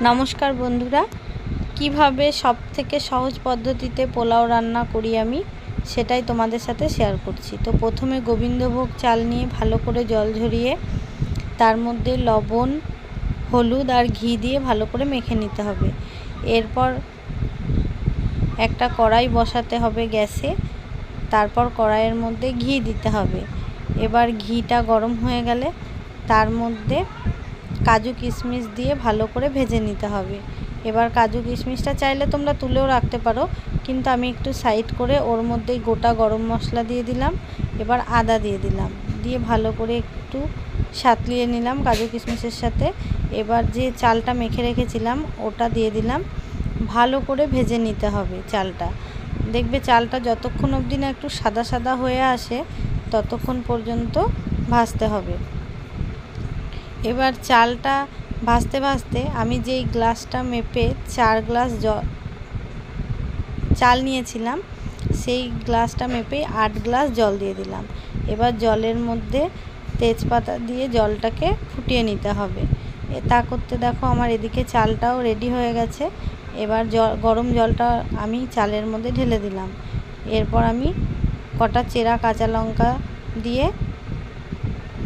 নমস্কার বন্ধুরা, কিভাবে সবথেকে সহজ পদ্ধতিতে পোলাও রান্না করি আমি সেটাই তোমাদের সাথে শেয়ার করছি। তো প্রথমে গোবিন্দভোগ চাল নিয়ে ভালো করে জল ঝরিয়ে তার মধ্যে লবণ, হলুদ আর ঘি দিয়ে ভালো করে মেখে নিতে হবে। এরপর একটা কড়াই বসাতে হবে গ্যাসে, তারপর কড়াইয়ের মধ্যে ঘি দিতে হবে। এবার ঘিটা গরম হয়ে গেলে তার মধ্যে কাজু কিশমিশ দিয়ে ভালো করে ভেজে নিতে হবে। এবার কাজু কিশমিশটা চাইলে তোমরা তুলেও রাখতে পারো, কিন্তু আমি একটু সাইড করে ওর মধ্যেই গোটা গরম মশলা দিয়ে দিলাম। এবার আদা দিয়ে দিলাম, দিয়ে ভালো করে একটু সাঁতলিয়ে নিলাম কাজু কিশমিশের সাথে। এবার যে চালটা মেখে রেখেছিলাম ওটা দিয়ে দিলাম, ভালো করে ভেজে নিতে হবে চালটা। দেখবে চালটা যতক্ষণ অবধি না একটু সাদা সাদা হয়ে আসে ততক্ষণ পর্যন্ত ভাজতে হবে। এবার চালটা ভাজতে ভাজতে আমি যেই গ্লাসটা মেপে 4 গ্লাস চাল নিয়েছিলাম সেই গ্লাসটা মেপে 8 গ্লাস জল দিয়ে দিলাম। এবার জলের মধ্যে তেজপাতা দিয়ে জলটাকে ফুটিয়ে নিতে হবে। তা করতে দেখো আমার এদিকে চালটাও রেডি হয়ে গেছে। এবার গরম জলটা আমি চালের মধ্যে ঢেলে দিলাম। এরপর আমি কটা চেরা কাঁচা লঙ্কা দিয়ে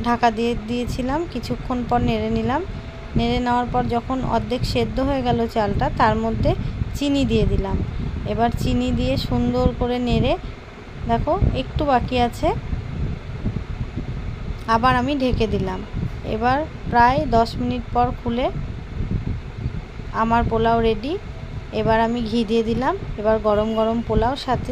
ঢাকা দিয়ে দিয়েছিলাম। কিছুক্ষণ পর নেড়ে নিলাম। নেড়ে নেওয়ার পর যখন অর্ধেক সেদ্ধ হয়ে গেল চালটা, তার মধ্যে চিনি দিয়ে দিলাম। এবার চিনি দিয়ে সুন্দর করে নেড়ে দেখো একটু বাকি আছে, আবার আমি ঢেকে দিলাম। এবার প্রায় 10 মিনিট পর খুলে আমার পোলাও রেডি। এবার আমি ঘি দিয়ে দিলাম। এবার গরম গরম পোলাও সাথে